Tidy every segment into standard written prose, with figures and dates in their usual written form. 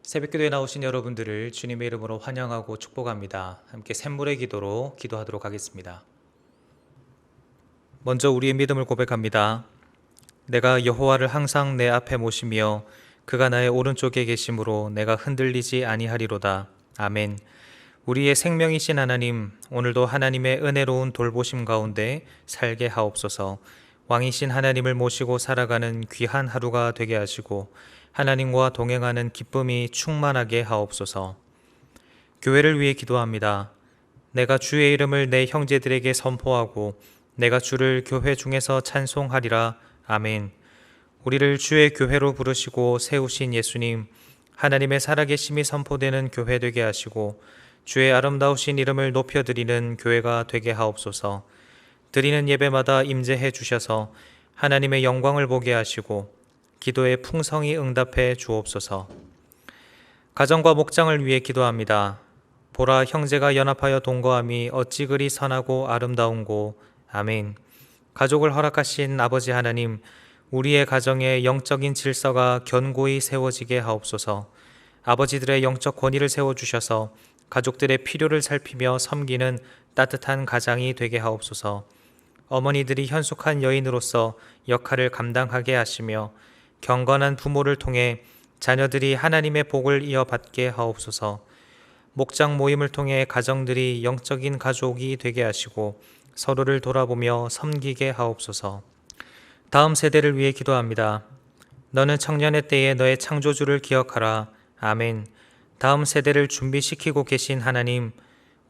새벽기도에 나오신 여러분들을 주님의 이름으로 환영하고 축복합니다. 함께 샘물의 기도로 기도하도록 하겠습니다. 먼저 우리의 믿음을 고백합니다. 내가 여호와를 항상 내 앞에 모시며 그가 나의 오른쪽에 계심으로 내가 흔들리지 아니하리로다. 아멘. 우리의 생명이신 하나님, 오늘도 하나님의 은혜로운 돌보심 가운데 살게 하옵소서. 왕이신 하나님을 모시고 살아가는 귀한 하루가 되게 하시고 하나님과 동행하는 기쁨이 충만하게 하옵소서. 교회를 위해 기도합니다. 내가 주의 이름을 내 형제들에게 선포하고 내가 주를 교회 중에서 찬송하리라. 아멘. 우리를 주의 교회로 부르시고 세우신 예수님, 하나님의 살아계심이 선포되는 교회 되게 하시고 주의 아름다우신 이름을 높여드리는 교회가 되게 하옵소서. 드리는 예배마다 임재해 주셔서 하나님의 영광을 보게 하시고 기도에 풍성히 응답해 주옵소서. 가정과 목장을 위해 기도합니다. 보라, 형제가 연합하여 동거함이 어찌 그리 선하고 아름다운고. 아멘. 가족을 허락하신 아버지 하나님, 우리의 가정에 영적인 질서가 견고히 세워지게 하옵소서. 아버지들의 영적 권위를 세워주셔서 가족들의 필요를 살피며 섬기는 따뜻한 가장이 되게 하옵소서. 어머니들이 현숙한 여인으로서 역할을 감당하게 하시며 경건한 부모를 통해 자녀들이 하나님의 복을 이어받게 하옵소서. 목장 모임을 통해 가정들이 영적인 가족이 되게 하시고 서로를 돌아보며 섬기게 하옵소서. 다음 세대를 위해 기도합니다. 너는 청년의 때에 너의 창조주를 기억하라. 아멘. 다음 세대를 준비시키고 계신 하나님,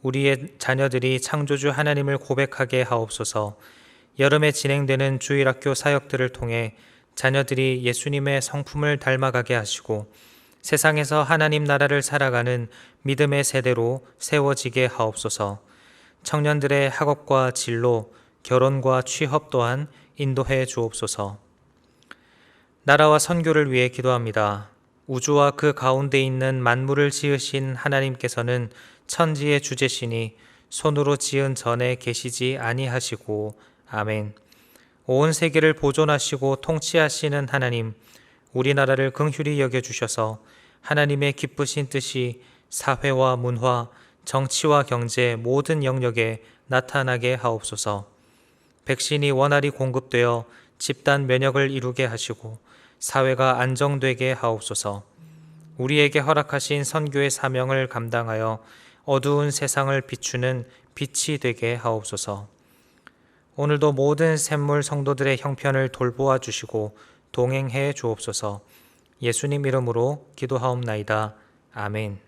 우리의 자녀들이 창조주 하나님을 고백하게 하옵소서. 여름에 진행되는 주일학교 사역들을 통해 자녀들이 예수님의 성품을 닮아가게 하시고 세상에서 하나님 나라를 살아가는 믿음의 세대로 세워지게 하옵소서. 청년들의 학업과 진로, 결혼과 취업 또한 인도해 주옵소서. 나라와 선교를 위해 기도합니다. 우주와 그 가운데 있는 만물을 지으신 하나님께서는 천지의 주제시니 손으로 지은 전에 계시지 아니하시고. 아멘. 온 세계를 보존하시고 통치하시는 하나님, 우리나라를 긍휼히 여겨주셔서 하나님의 기쁘신 뜻이 사회와 문화, 정치와 경제 모든 영역에 나타나게 하옵소서. 백신이 원활히 공급되어 집단 면역을 이루게 하시고 사회가 안정되게 하옵소서. 우리에게 허락하신 선교의 사명을 감당하여 어두운 세상을 비추는 빛이 되게 하옵소서. 오늘도 모든 샘물 성도들의 형편을 돌보아 주시고 동행해 주옵소서. 예수님 이름으로 기도하옵나이다. 아멘.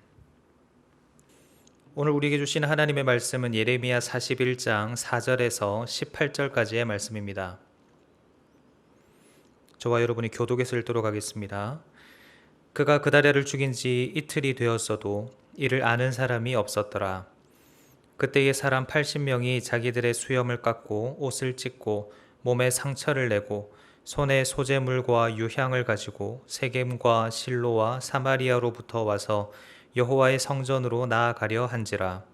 오늘 우리에게 주신 하나님의 말씀은 예레미야 41장 4절에서 18절까지의 말씀입니다. 저와 여러분이 교독에서 읽도록 하겠습니다. 그가 그다랴를 죽인 지 이틀이 되었어도 이를 아는 사람이 없었더라. 그때의 사람 80명이 자기들의 수염을 깎고 옷을 찢고 몸에 상처를 내고 손에 소재물과 유향을 가지고 세겜과 실로와 사마리아로부터 와서 여호와의 성전으로 나아가려 한지라.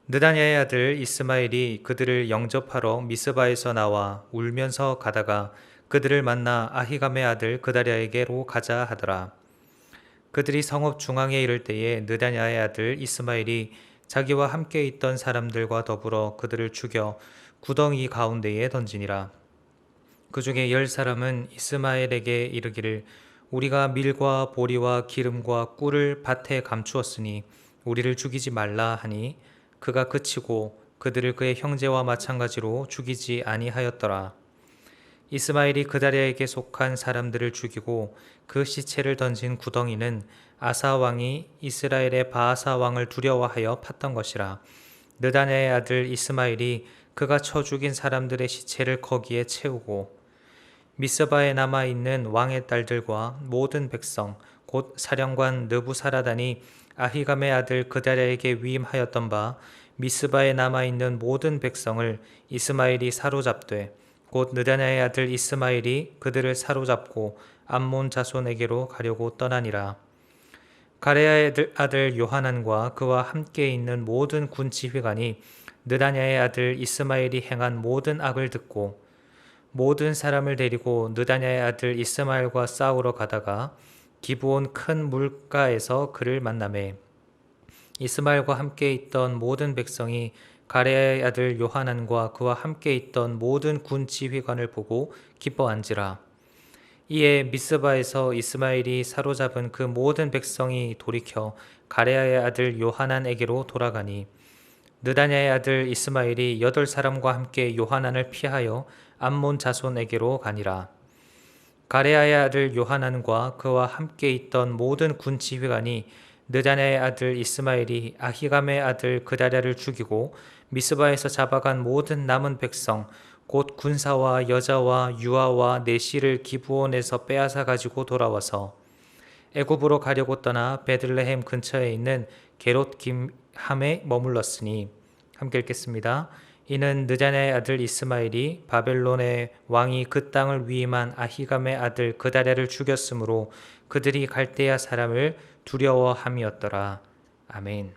느다냐의 아들 이스마엘이 그들을 영접하러 미스바에서 나와 울면서 가다가 그들을 만나 아히감의 아들 그다랴에게로 가자 하더라. 그들이 성읍 중앙에 이를 때에 느다냐의 아들 이스마엘이 자기와 함께 있던 사람들과 더불어 그들을 죽여 구덩이 가운데에 던지니라. 그 중에 10사람은 이스마엘에게 이르기를 우리가 밀과 보리와 기름과 꿀을 밭에 감추었으니 우리를 죽이지 말라 하니 그가 그치고 그들을 그의 형제와 마찬가지로 죽이지 아니하였더라. 이스마엘이 그다랴에게 속한 사람들을 죽이고 그 시체를 던진 구덩이는 아사 왕이 이스라엘의 바아사 왕을 두려워하여 팠던 것이라. 느다냐의 아들 이스마엘이 그가 쳐 죽인 사람들의 시체를 거기에 채우고 미스바에 남아있는 왕의 딸들과 모든 백성 곧 사령관 느부사라단이 아히감의 아들 그다랴에게 위임하였던 바 미스바에 남아있는 모든 백성을 이스마엘이 사로잡되 곧 느다냐의 아들 이스마엘이 그들을 사로잡고 암몬 자손에게로 가려고 떠나니라. 가레야의 아들 요하난과 그와 함께 있는 모든 군 지휘관이 느다냐의 아들 이스마엘이 행한 모든 악을 듣고 모든 사람을 데리고 느다냐의 아들 이스마엘과 싸우러 가다가 기브온 큰 물가에서 그를 만나매 이스마엘과 함께 있던 모든 백성이 가레야의 아들 요하난과 그와 함께 있던 모든 군 지휘관을 보고 기뻐한지라. 이에 미스바에서 이스마엘이 사로잡은 그 모든 백성이 돌이켜 가레야의 아들 요하난에게로 돌아가니 느다냐의 아들 이스마엘이 8사람과 함께 요하난을 피하여 암몬 자손에게로 가니라. 가레야의 아들 요하난과 그와 함께 있던 모든 군 지휘관이 느다냐의 아들 이스마엘이 아히감의 아들 그다랴를 죽이고 미스바에서 잡아간 모든 남은 백성 곧 군사와 여자와 유아와 내시를 기브온에서 빼앗아 가지고 돌아와서 애굽으로 가려고 떠나 베들레헴 근처에 있는 게롯 김함에 머물렀으니. 함께 읽겠습니다. 이는 느다냐의 아들 이스마엘이 바벨론의 왕이 그 땅을 위임한 아히감의 아들 그다랴를 죽였으므로 그들이 갈대아 사람을 두려워함이었더라. 아멘.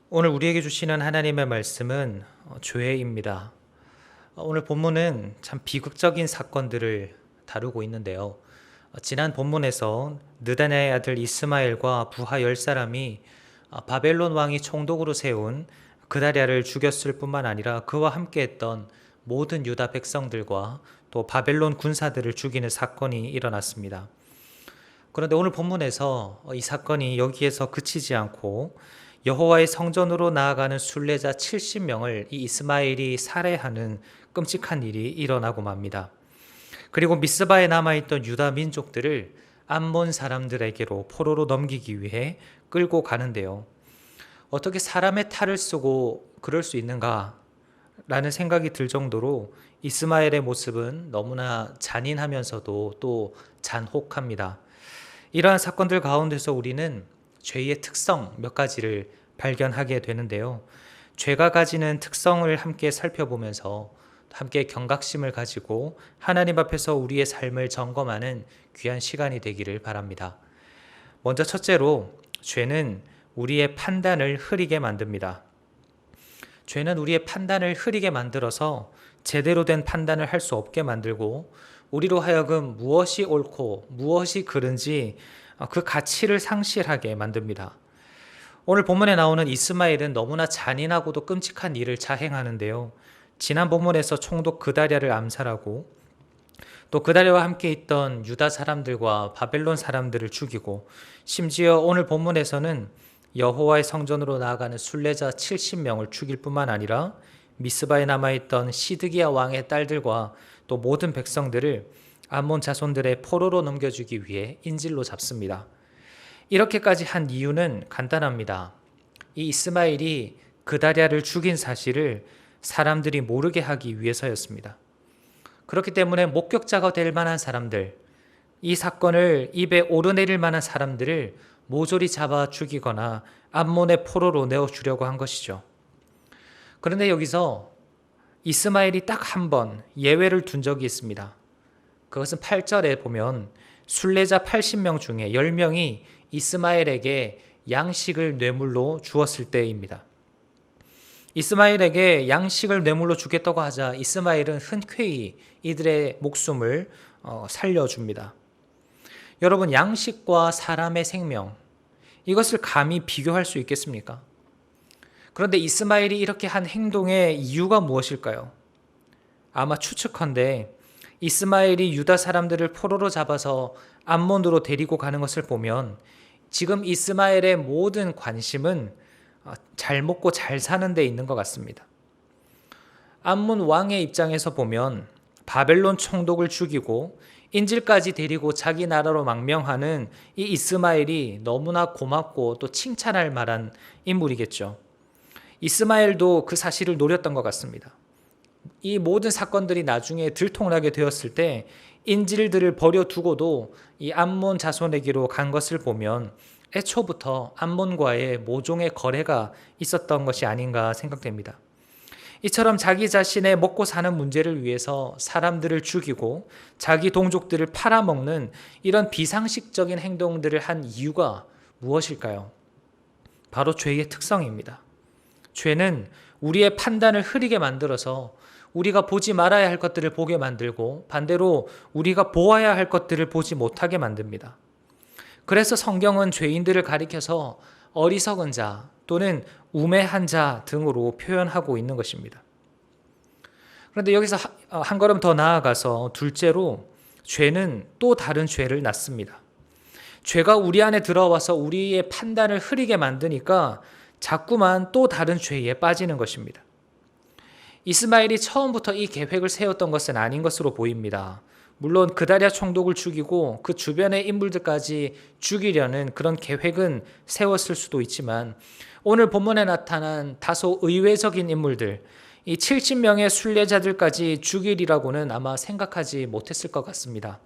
오늘 우리에게 주시는 하나님의 말씀은 죄입니다. 오늘 본문은 참 비극적인 사건들을 다루고 있는데요. 지난 본문에서 느다냐의 아들 이스마엘과 부하 10사람이 바벨론 왕이 총독으로 세운 그다랴를 죽였을 뿐만 아니라 그와 함께했던 모든 유다 백성들과 또 바벨론 군사들을 죽이는 사건이 일어났습니다. 그런데 오늘 본문에서 이 사건이 여기에서 그치지 않고 여호와의 성전으로 나아가는 순례자 70명을 이 이스마엘이 살해하는 끔찍한 일이 일어나고 맙니다. 그리고 미스바에 남아있던 유다 민족들을 암몬 사람들에게로 포로로 넘기기 위해 끌고 가는데요. 어떻게 사람의 탈을 쓰고 그럴 수 있는가? 라는 생각이 들 정도로 이스마엘의 모습은 너무나 잔인하면서도 또 잔혹합니다. 이러한 사건들 가운데서 우리는 죄의 특성 몇 가지를 발견하게 되는데요. 죄가 가지는 특성을 함께 살펴보면서 함께 경각심을 가지고 하나님 앞에서 우리의 삶을 점검하는 귀한 시간이 되기를 바랍니다. 먼저 첫째로 죄는 우리의 판단을 흐리게 만듭니다. 죄는 우리의 판단을 흐리게 만들어서 제대로 된 판단을 할 수 없게 만들고 우리로 하여금 무엇이 옳고 무엇이 그른지 그 가치를 상실하게 만듭니다. 오늘 본문에 나오는 이스마엘은 너무나 잔인하고도 끔찍한 일을 자행하는데요. 지난 본문에서 총독 그다랴를 암살하고 또 그다랴와 함께 있던 유다 사람들과 바벨론 사람들을 죽이고 심지어 오늘 본문에서는 여호와의 성전으로 나아가는 순례자 70명을 죽일 뿐만 아니라 미스바에 남아있던 시드기야 왕의 딸들과 또 모든 백성들을 암몬 자손들의 포로로 넘겨주기 위해 인질로 잡습니다. 이렇게까지 한 이유는 간단합니다. 이 이스마엘이 그다랴를 죽인 사실을 사람들이 모르게 하기 위해서였습니다. 그렇기 때문에 목격자가 될 만한 사람들, 이 사건을 입에 오르내릴 만한 사람들을 모조리 잡아 죽이거나 암몬의 포로로 내어주려고 한 것이죠. 그런데 여기서 이스마엘이 딱 한 번 예외를 둔 적이 있습니다. 그것은 8절에 보면 순례자 80명 중에 10명이 이스마엘에게 양식을 뇌물로 주었을 때입니다. 이스마엘에게 양식을 뇌물로 주겠다고 하자 이스마엘은 흔쾌히 이들의 목숨을 살려줍니다. 여러분, 양식과 사람의 생명, 이것을 감히 비교할 수 있겠습니까? 그런데 이스마엘이 이렇게 한 행동의 이유가 무엇일까요? 아마 추측컨대 이스마엘이 유다 사람들을 포로로 잡아서 암몬으로 데리고 가는 것을 보면 지금 이스마엘의 모든 관심은 잘 먹고 잘 사는 데 있는 것 같습니다. 암몬 왕의 입장에서 보면 바벨론 총독을 죽이고 인질까지 데리고 자기 나라로 망명하는 이 이스마엘이 너무나 고맙고 또 칭찬할 만한 인물이겠죠. 이스마엘도 그 사실을 노렸던 것 같습니다. 이 모든 사건들이 나중에 들통나게 되었을 때 인질들을 버려두고도 이 암몬 자손에게로 간 것을 보면 애초부터 암몬과의 모종의 거래가 있었던 것이 아닌가 생각됩니다. 이처럼 자기 자신의 먹고 사는 문제를 위해서 사람들을 죽이고 자기 동족들을 팔아먹는 이런 비상식적인 행동들을 한 이유가 무엇일까요? 바로 죄의 특성입니다. 죄는 우리의 판단을 흐리게 만들어서 우리가 보지 말아야 할 것들을 보게 만들고 반대로 우리가 보아야 할 것들을 보지 못하게 만듭니다. 그래서 성경은 죄인들을 가리켜서 어리석은 자 또는 우매한 자 등으로 표현하고 있는 것입니다. 그런데 여기서 한 걸음 더 나아가서 둘째로 죄는 또 다른 죄를 낳습니다. 죄가 우리 안에 들어와서 우리의 판단을 흐리게 만드니까 자꾸만 또 다른 죄에 빠지는 것입니다. 이스마엘이 처음부터 이 계획을 세웠던 것은 아닌 것으로 보입니다. 물론 그다랴 총독을 죽이고 그 주변의 인물들까지 죽이려는 그런 계획은 세웠을 수도 있지만 오늘 본문에 나타난 다소 의외적인 인물들, 이 70명의 순례자들까지 죽이리라고는 아마 생각하지 못했을 것 같습니다.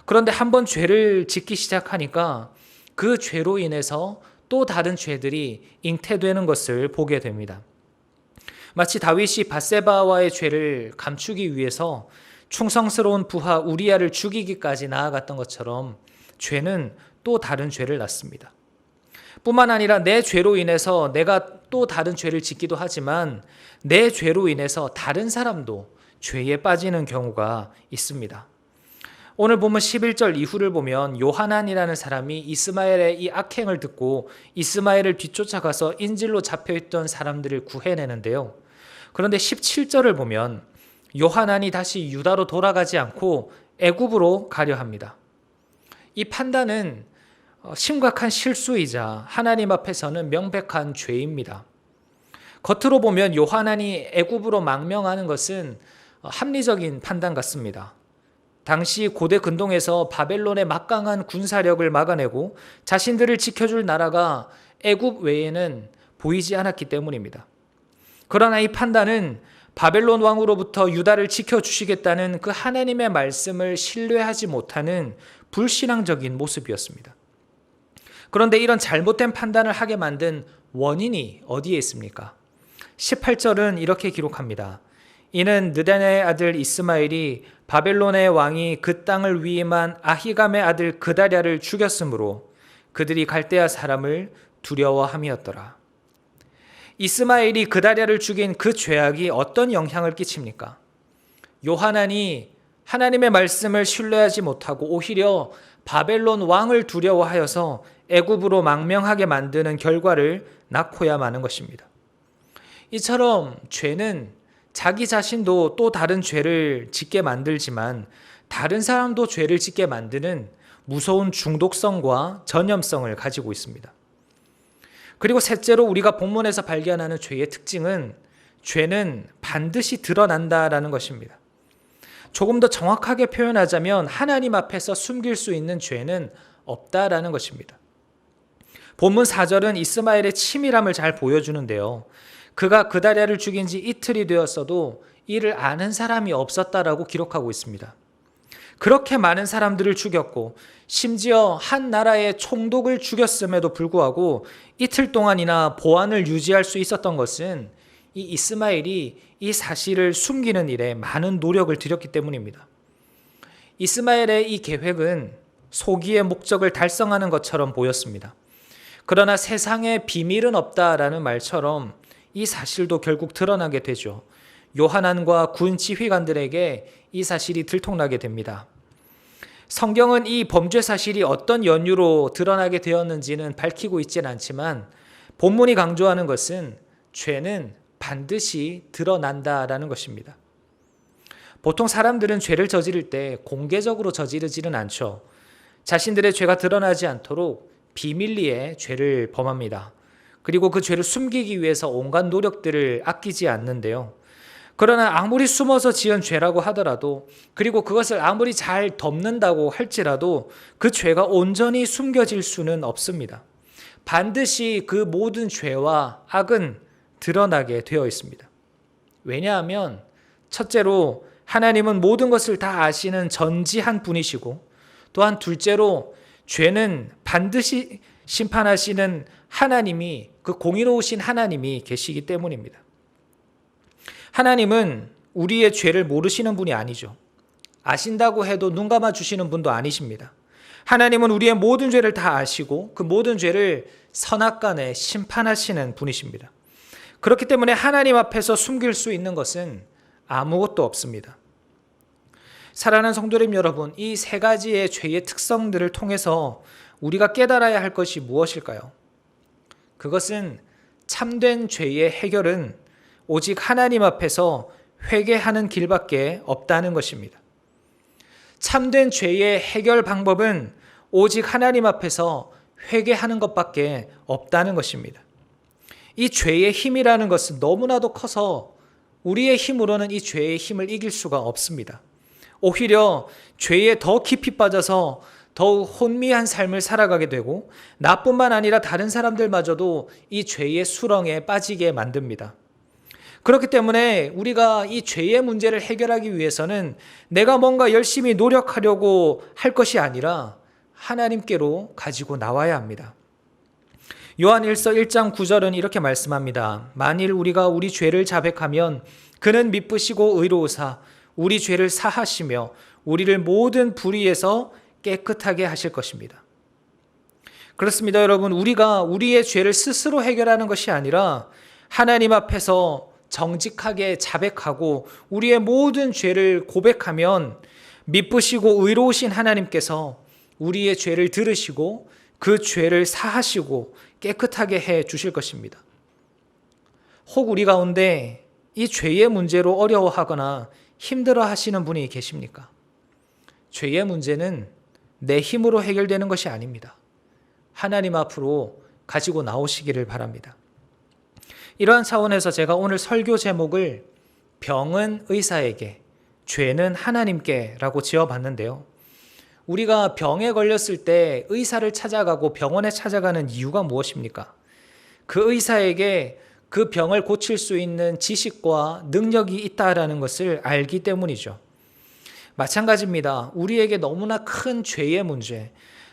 그런데 한번 죄를 짓기 시작하니까 그 죄로 인해서 또 다른 죄들이 잉태되는 것을 보게 됩니다. 마치 다윗이 밧세바와의 죄를 감추기 위해서 충성스러운 부하 우리야를 죽이기까지 나아갔던 것처럼 죄는 또 다른 죄를 낳습니다. 뿐만 아니라 내 죄로 인해서 내가 또 다른 죄를 짓기도 하지만 내 죄로 인해서 다른 사람도 죄에 빠지는 경우가 있습니다. 오늘 보면 11절 이후를 보면 요하난이라는 사람이 이스마엘의 이 악행을 듣고 이스마엘을 뒤쫓아가서 인질로 잡혀있던 사람들을 구해내는데요. 그런데 17절을 보면 요하난이 다시 유다로 돌아가지 않고 애굽으로 가려 합니다. 이 판단은 심각한 실수이자 하나님 앞에서는 명백한 죄입니다. 겉으로 보면 요하난이 애굽으로 망명하는 것은 합리적인 판단 같습니다. 당시 고대 근동에서 바벨론의 막강한 군사력을 막아내고 자신들을 지켜줄 나라가 애굽 외에는 보이지 않았기 때문입니다. 그러나 이 판단은 바벨론 왕으로부터 유다를 지켜주시겠다는 그 하나님의 말씀을 신뢰하지 못하는 불신앙적인 모습이었습니다. 그런데 이런 잘못된 판단을 하게 만든 원인이 어디에 있습니까? 18절은 이렇게 기록합니다. 이는 느단의 아들 이스마엘이 바벨론의 왕이 그 땅을 위임한 아히감의 아들 그다랴를 죽였으므로 그들이 갈대아 사람을 두려워함이었더라. 이스마엘이 그다랴를 죽인 그 죄악이 어떤 영향을 끼칩니까? 요하난이 하나님의 말씀을 신뢰하지 못하고 오히려 바벨론 왕을 두려워하여서 애굽으로 망명하게 만드는 결과를 낳고야 마는 것입니다. 이처럼 죄는 자기 자신도 또 다른 죄를 짓게 만들지만 다른 사람도 죄를 짓게 만드는 무서운 중독성과 전염성을 가지고 있습니다. 그리고 셋째로 우리가 본문에서 발견하는 죄의 특징은 죄는 반드시 드러난다라는 것입니다. 조금 더 정확하게 표현하자면 하나님 앞에서 숨길 수 있는 죄는 없다라는 것입니다. 본문 4절은 이스마엘의 치밀함을 잘 보여주는데요. 그가 그다랴를 죽인 지 이틀이 되었어도 이를 아는 사람이 없었다라고 기록하고 있습니다. 그렇게 많은 사람들을 죽였고 심지어 한 나라의 총독을 죽였음에도 불구하고 이틀 동안이나 보안을 유지할 수 있었던 것은 이 이스마엘이 이 사실을 숨기는 일에 많은 노력을 들였기 때문입니다. 이스마엘의 이 계획은 소기의 목적을 달성하는 것처럼 보였습니다. 그러나 세상에 비밀은 없다라는 말처럼 이 사실도 결국 드러나게 되죠. 요하난과 군 지휘관들에게 이 사실이 들통나게 됩니다. 성경은 이 범죄 사실이 어떤 연유로 드러나게 되었는지는 밝히고 있지는 않지만 본문이 강조하는 것은 죄는 반드시 드러난다라는 것입니다. 보통 사람들은 죄를 저지를 때 공개적으로 저지르지는 않죠. 자신들의 죄가 드러나지 않도록 비밀리에 죄를 범합니다. 그리고 그 죄를 숨기기 위해서 온갖 노력들을 아끼지 않는데요. 그러나 아무리 숨어서 지은 죄라고 하더라도 그리고 그것을 아무리 잘 덮는다고 할지라도 그 죄가 온전히 숨겨질 수는 없습니다. 반드시 그 모든 죄와 악은 드러나게 되어 있습니다. 왜냐하면 첫째로 하나님은 모든 것을 다 아시는 전지한 분이시고 또한 둘째로 죄는 반드시 심판하시는 하나님이 그 공의로우신 하나님이 계시기 때문입니다. 하나님은 우리의 죄를 모르시는 분이 아니죠. 아신다고 해도 눈 감아 주시는 분도 아니십니다. 하나님은 우리의 모든 죄를 다 아시고 그 모든 죄를 선악간에 심판하시는 분이십니다. 그렇기 때문에 하나님 앞에서 숨길 수 있는 것은 아무것도 없습니다. 사랑하는 성도님 여러분, 이 세 가지의 죄의 특성들을 통해서 우리가 깨달아야 할 것이 무엇일까요? 그것은 참된 죄의 해결은 오직 하나님 앞에서 회개하는 길밖에 없다는 것입니다. 참된 죄의 해결 방법은 오직 하나님 앞에서 회개하는 것밖에 없다는 것입니다. 이 죄의 힘이라는 것은 너무나도 커서 우리의 힘으로는 이 죄의 힘을 이길 수가 없습니다. 오히려 죄에 더 깊이 빠져서 더욱 혼미한 삶을 살아가게 되고 나뿐만 아니라 다른 사람들마저도 이 죄의 수렁에 빠지게 만듭니다. 그렇기 때문에 우리가 이 죄의 문제를 해결하기 위해서는 내가 뭔가 열심히 노력하려고 할 것이 아니라 하나님께로 가지고 나와야 합니다. 요한 1서 1장 9절은 이렇게 말씀합니다. 만일 우리가 우리 죄를 자백하면 그는 미쁘시고 의로우사 우리 죄를 사하시며 우리를 모든 불의에서 깨끗하게 하실 것입니다. 그렇습니다, 여러분. 우리가 우리의 죄를 스스로 해결하는 것이 아니라 하나님 앞에서 정직하게 자백하고 우리의 모든 죄를 고백하면 미쁘시고 의로우신 하나님께서 우리의 죄를 들으시고 그 죄를 사하시고 깨끗하게 해 주실 것입니다. 혹 우리 가운데 이 죄의 문제로 어려워하거나 힘들어 하시는 분이 계십니까? 죄의 문제는 내 힘으로 해결되는 것이 아닙니다. 하나님 앞으로 가지고 나오시기를 바랍니다. 이러한 차원에서 제가 오늘 설교 제목을 병은 의사에게, 죄는 하나님께 라고 지어봤는데요. 우리가 병에 걸렸을 때 의사를 찾아가고 병원에 찾아가는 이유가 무엇입니까? 그 의사에게 그 병을 고칠 수 있는 지식과 능력이 있다라는 것을 알기 때문이죠. 마찬가지입니다. 우리에게 너무나 큰 죄의 문제,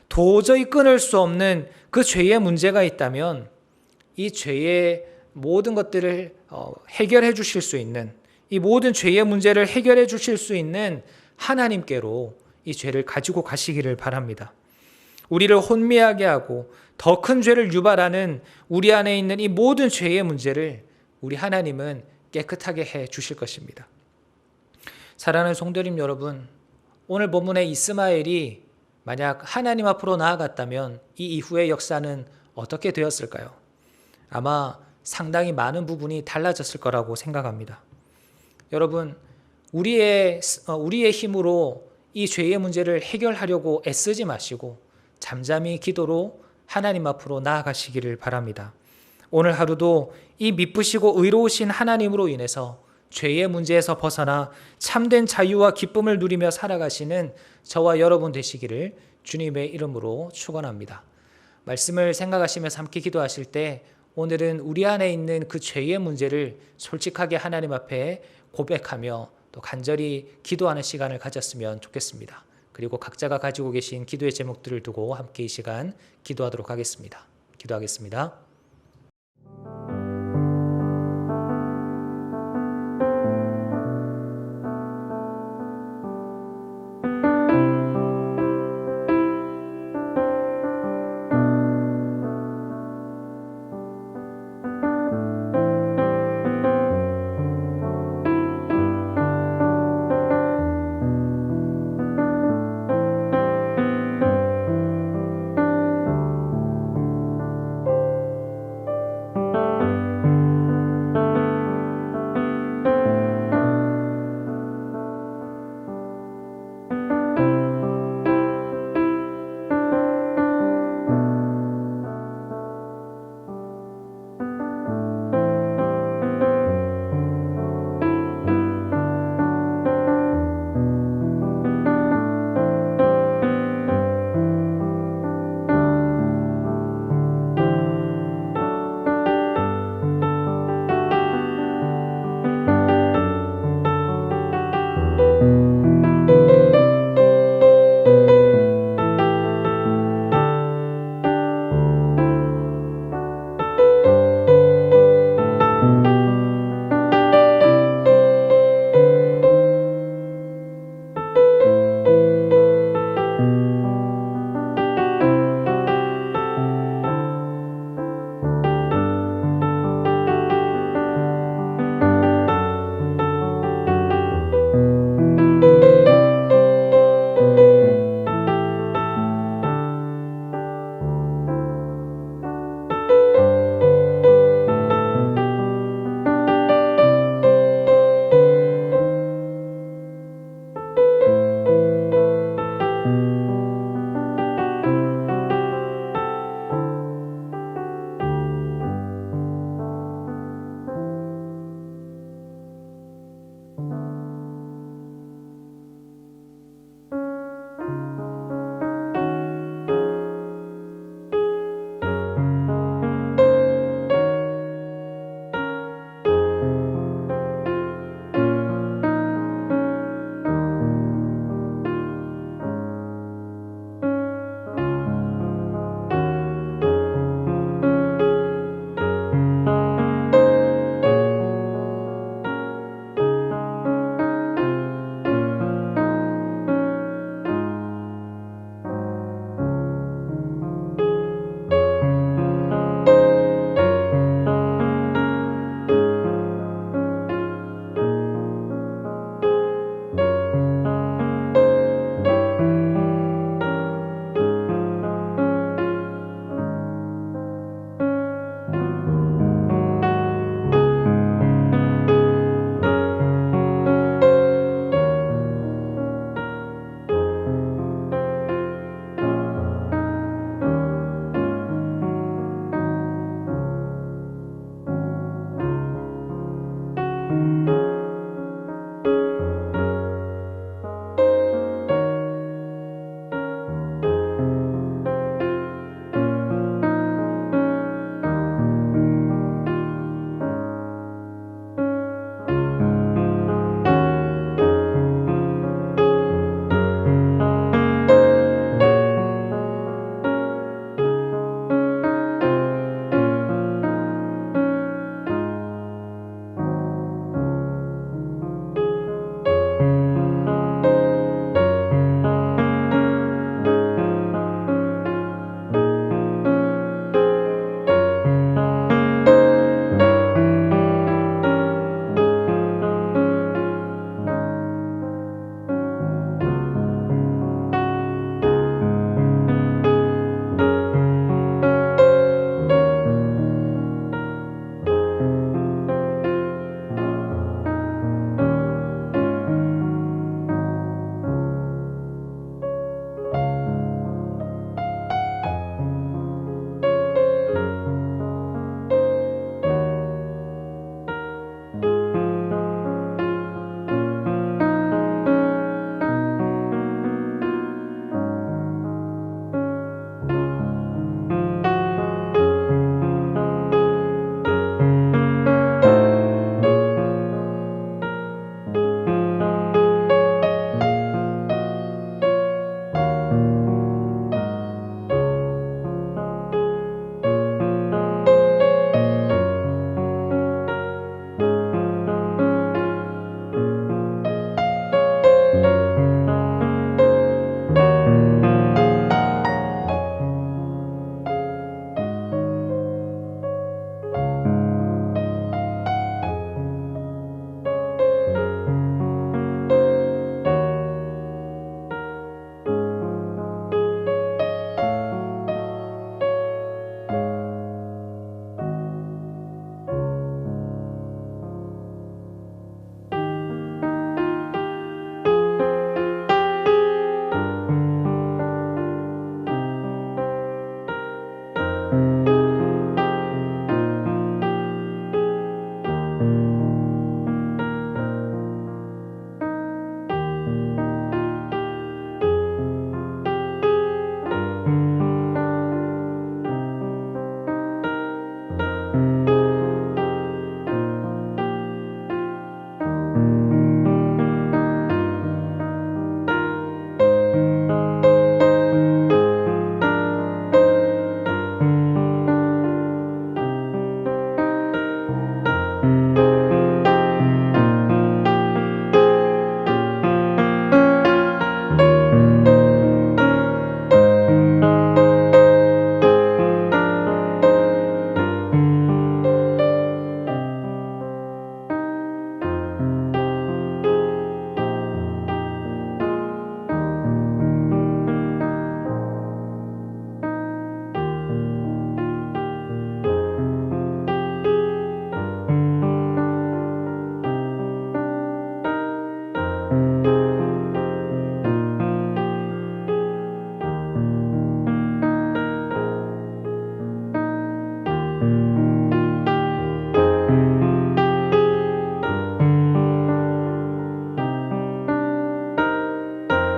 도저히 끊을 수 없는 그 죄의 문제가 있다면 이 죄의 모든 것들을 해결해 주실 수 있는, 이 모든 죄의 문제를 해결해 주실 수 있는 하나님께로 이 죄를 가지고 가시기를 바랍니다. 우리를 혼미하게 하고 더 큰 죄를 유발하는 우리 안에 있는 이 모든 죄의 문제를 우리 하나님은 깨끗하게 해 주실 것입니다. 사랑하는 성도님 여러분, 오늘 본문의 이스마엘이 만약 하나님 앞으로 나아갔다면 이 이후의 역사는 어떻게 되었을까요? 아마 상당히 많은 부분이 달라졌을 거라고 생각합니다. 여러분, 우리의 힘으로 이 죄의 문제를 해결하려고 애쓰지 마시고 잠잠히 기도로 하나님 앞으로 나아가시기를 바랍니다. 오늘 하루도 이 미쁘시고 의로우신 하나님으로 인해서 죄의 문제에서 벗어나 참된 자유와 기쁨을 누리며 살아가시는 저와 여러분 되시기를 주님의 이름으로 축원합니다. 말씀을 생각하시면서 함께 기도하실 때 오늘은 우리 안에 있는 그 죄의 문제를 솔직하게 하나님 앞에 고백하며 또 간절히 기도하는 시간을 가졌으면 좋겠습니다. 그리고 각자가 가지고 계신 기도의 제목들을 두고 함께 이 시간 기도하도록 하겠습니다. 기도하겠습니다.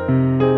아멘.